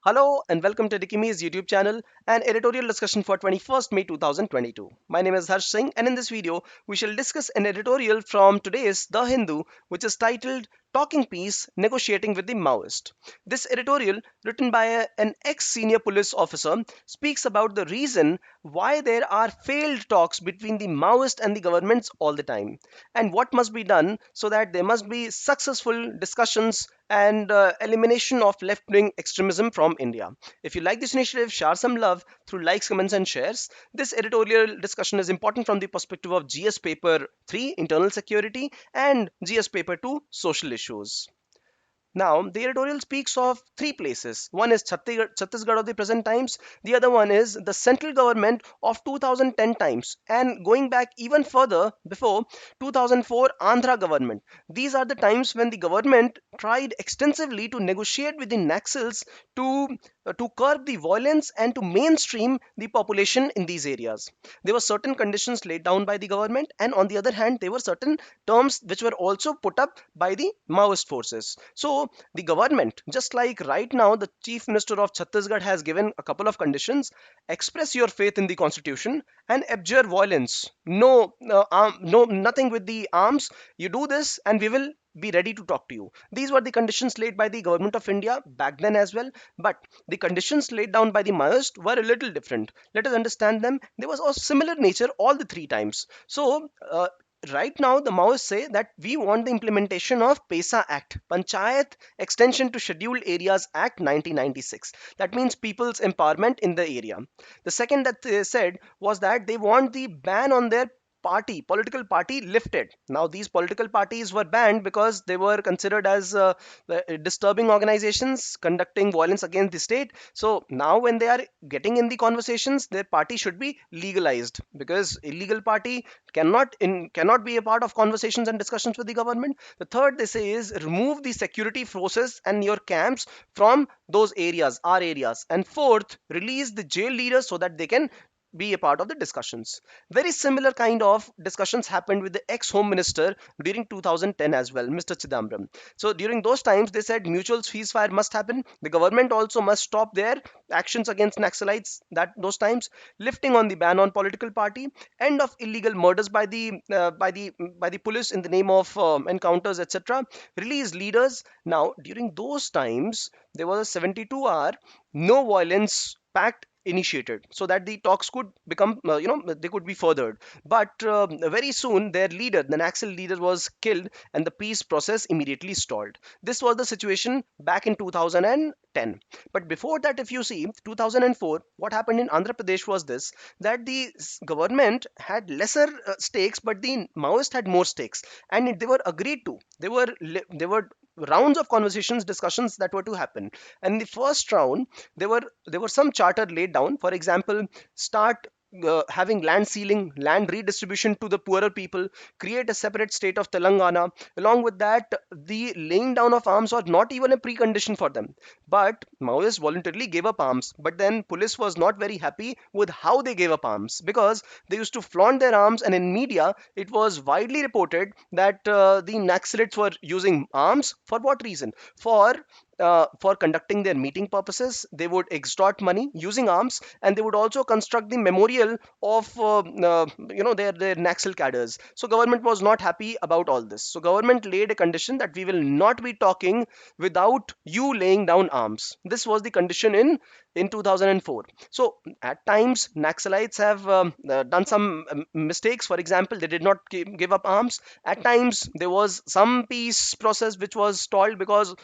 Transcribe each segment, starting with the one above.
Hello and welcome to Edukemy's YouTube channel and editorial discussion for 21st May 2022. My name is Harsh Singh and in this video we shall discuss an editorial from today's The Hindu which is titled Talking Peace Negotiating with the Maoist. This editorial, written by an ex-senior police officer, speaks about the reason why there are failed talks between the Maoist and the governments all the time and what must be done so that there must be successful discussions and elimination of left wing extremism from India. If you like this initiative, share some love through likes, comments, and shares. This editorial discussion is important from the perspective of GS Paper 3, Internal Security, and GS Paper 2, Social Issues. Now, the editorial speaks of three places. One is Chhattisgarh of the present times, the other one is the central government of 2010 times, and going back even further before 2004 Andhra government. These are the times when the government tried extensively to negotiate with the Naxals to to curb the violence and to mainstream the population in these areas. There were certain conditions laid down by the government, and on the other hand, there were certain terms which were also put up by the Maoist forces. So, the government, just like right now, the Chief Minister of Chhattisgarh has given a couple of conditions: express your faith in the constitution and abjure violence. No, nothing with the arms. You do this, and we will be ready to talk to you. These were the conditions laid by the government of India back then as well. But the conditions laid down by the Maoist were a little different. Let us understand them. There was of similar nature all the three times. So, right now, the Maoists say that we want the implementation of PESA Act, Panchayat Extension to Scheduled Areas Act 1996. That means people's empowerment in the area. The second that they said was that they want the ban on their political party lifted. Now these political parties were banned because they were considered as disturbing organizations conducting violence against the state. So now when they are getting in the conversations, their party should be legalized, because illegal party cannot be a part of conversations and discussions with the government. The third they say is remove the security forces and your camps from those areas, our areas. And fourth, release the jail leaders so that they can be a part of the discussions. Very similar kind of discussions happened with the ex home minister during 2010 as well, Mr. Chidambaram. So during those times, they said mutual ceasefire must happen. The government also must stop their actions against Naxalites. That those times, lifting on the ban on political party, end of illegal murders by the police in the name of encounters, etc. Release leaders. Now during those times, there was a 72-hour no violence pact initiated so that the talks could become they could be furthered. But very soon their leader, the Naxal leader, was killed and the peace process immediately stalled. This was the situation back in 2010. But before that, if you see 2004, what happened in Andhra Pradesh was this: that the government had lesser stakes, but the Maoist had more stakes, and they were agreed to. There were rounds of conversations, discussions that were to happen. And in the first round, there were some charter laid down. For example, start having land ceiling, land redistribution to the poorer people, create a separate state of Telangana. Along with that, the laying down of arms was not even a precondition for them. But Maoists voluntarily gave up arms. But then police was not very happy with how they gave up arms, because they used to flaunt their arms, and in media it was widely reported that the Naxalites were using arms for what reason? For conducting their meeting purposes. They would extort money using arms, and they would also construct the memorial of their Naxal cadres. So government was not happy about all this. So government laid a condition that we will not be talking without you laying down arms. This was the condition in 2004. So at times Naxalites have done some mistakes. For example, they did not give up arms. At times there was some peace process which was stalled because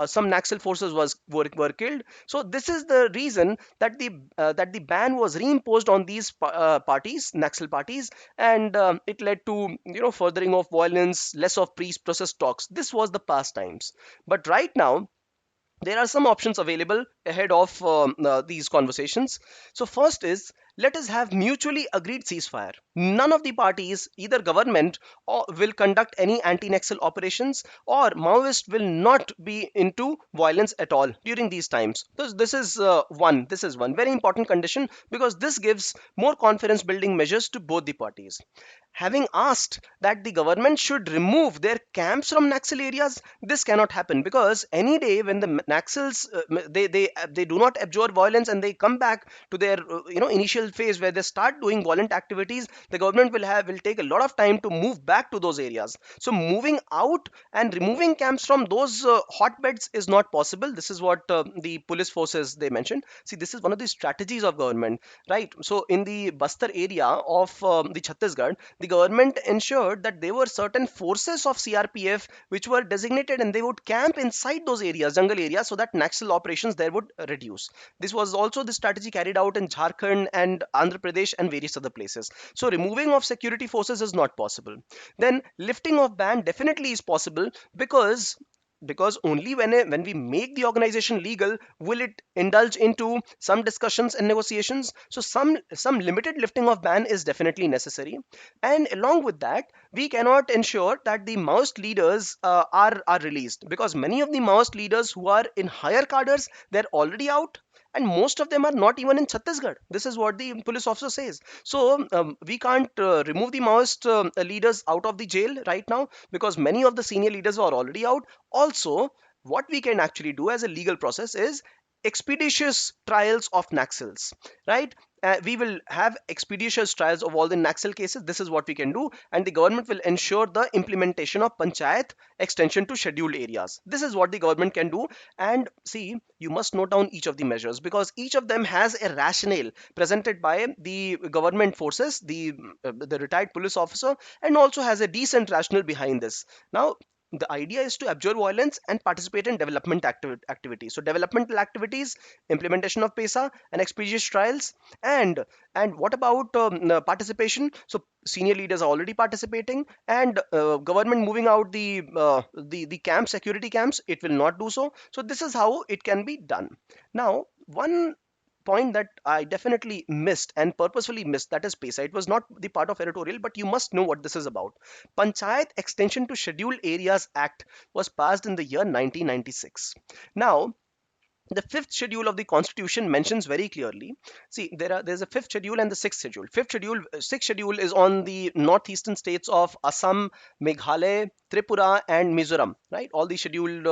some Naxal forces were killed. So this is the reason that the ban was reimposed on these parties, Naxal parties, and it led to furthering of violence, less of peace process talks. This was the past times. But right now there are some options available ahead of these conversations. So first is, let us have mutually agreed ceasefire. None of the parties, either government or will conduct any anti-Naxal operations, or Maoist will not be into violence at all during these times. This is one. This is one very important condition, because this gives more confidence building measures to both the parties. Having asked that the government should remove their camps from Naxal areas, this cannot happen, because any day when the Naxals they they do not abjure violence and they come back to their initial phase where they start doing violent activities, the government will take a lot of time to move back to those areas. So moving out and removing camps from those hotbeds is not possible. This is what the police forces they mentioned. See, this is one of the strategies of government, right? So in the Bastar area of the Chhattisgarh, the government ensured that there were certain forces of CRPF which were designated and they would camp inside those areas, jungle areas, so that Naxal operations there would reduce. This was also the strategy carried out in Jharkhand and Andhra Pradesh and various other places. So removing of security forces is not possible. Then lifting of ban definitely is possible, because only when we make the organization legal will it indulge into some discussions and negotiations. So some limited lifting of ban is definitely necessary, and along with that we cannot ensure that the Maoist leaders are released, because many of the Maoist leaders who are in higher cadres, they're already out, and most of them are not even in Chhattisgarh. This is what the police officer says. So we can't remove the Maoist leaders out of the jail right now, because many of the senior leaders are already out. Also, what we can actually do as a legal process is expeditious trials of Naxals, right? We will have expeditious trials of all the Naxal cases. This is what we can do, and the government will ensure the implementation of panchayat extension to scheduled areas. This is what the government can do. And see, you must note down each of the measures, because each of them has a rationale presented by the government forces, the retired police officer, and also has a decent rationale behind this. Now, the idea is to abjure violence and participate in development activities. So developmental activities, implementation of PESA and expeditious trials. And what about participation? So senior leaders are already participating, and government moving out the camps, security camps, it will not do so. So this is how it can be done. Now, one point that I definitely missed and purposefully missed, that is PESA. It was not the part of editorial, but you must know what this is about. Panchayat Extension to Scheduled Areas Act was passed in the year 1996. Now, the fifth schedule of the constitution mentions very clearly. See, there's a fifth schedule and the sixth schedule is on the northeastern states of Assam, Meghalaya, Tripura and Mizoram, right? All the scheduled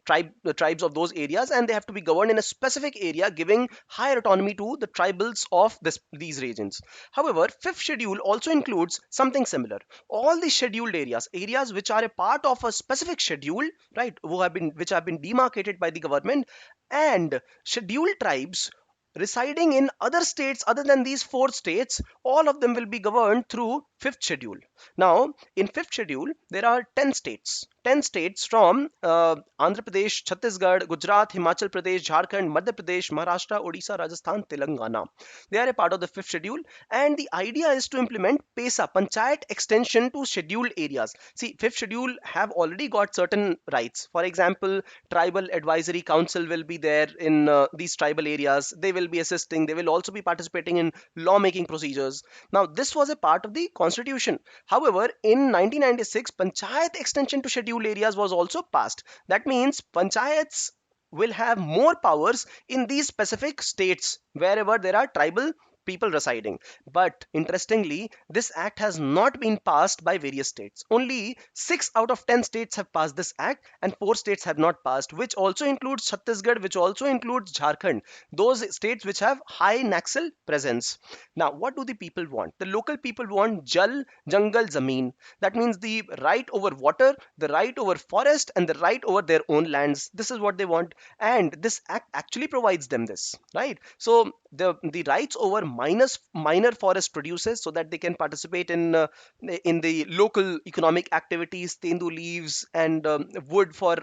tribes of those areas, and they have to be governed in a specific area, giving higher autonomy to the tribals of these regions. However, fifth schedule also includes something similar. All the scheduled areas which are a part of a specific schedule, right, which have been demarcated by the government, and scheduled tribes residing in other states other than these four states, all of them will be governed through fifth schedule. Now, in fifth schedule, there are 10 states. 10 states from Andhra Pradesh, Chhattisgarh, Gujarat, Himachal Pradesh, Jharkhand, Madhya Pradesh, Maharashtra, Odisha, Rajasthan, Telangana. They are a part of the fifth schedule, and the idea is to implement PESA, Panchayat Extension to Scheduled Areas. See, fifth schedule have already got certain rights. For example, Tribal Advisory Council will be there in these tribal areas. They will be assisting. They will also be participating in lawmaking procedures. Now, this was a part of the constitution. However, in 1996, Panchayat Extension to Scheduled Areas was also passed. That means panchayats will have more powers in these specific states wherever there are tribal people residing. But interestingly, this act has not been passed by various states. Only 6 out of 10 states have passed this act, and 4 states have not passed, which also includes Chhattisgarh, which also includes Jharkhand, those states which have high Naxal presence. Now, what do the people want? The local people want Jal, Jangal, Zameen. That means the right over water, the right over forest, and the right over their own lands. This is what they want, and this act actually provides them this, right? So the rights over minor forest producers, so that they can participate in the local economic activities, tendu leaves and wood for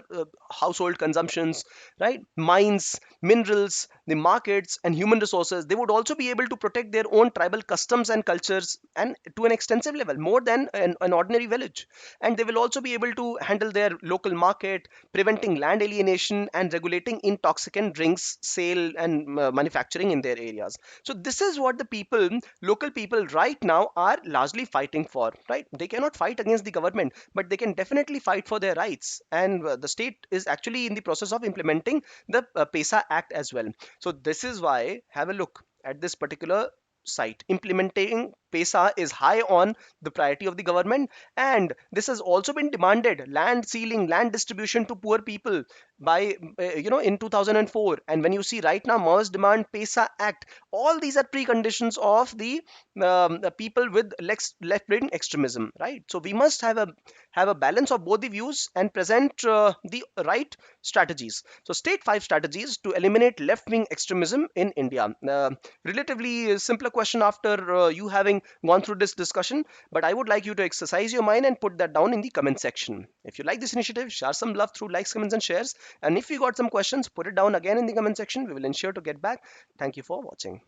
household consumptions, right? Mines, minerals, the markets and human resources. They would also be able to protect their own tribal customs and cultures, and to an extensive level, more than an ordinary village. And they will also be able to handle their local market, preventing land alienation and regulating intoxicant drinks sale and manufacturing in their areas. So this is what the local people right now are largely fighting for, right? They cannot fight against the government, but they can definitely fight for their rights. And the state is actually in the process of implementing the PESA Act as well. So this is why, have a look at this particular site, implementing paisa is high on the priority of the government, and this has also been demanded, land ceiling, land distribution to poor people by in 2004. And when you see right now, Maoists demand paisa act, all these are preconditions of the people with left brain extremism, right? So we must have a balance of both the views and present the right strategies. So state 5 strategies to eliminate left wing extremism in India. Relatively simpler question after you having gone through this discussion, but I would like you to exercise your mind and put that down in the comment section. If you like this initiative, share some love through likes, comments, and shares. And if you got some questions, put it down again in the comment section. We will ensure to get back. Thank you for watching.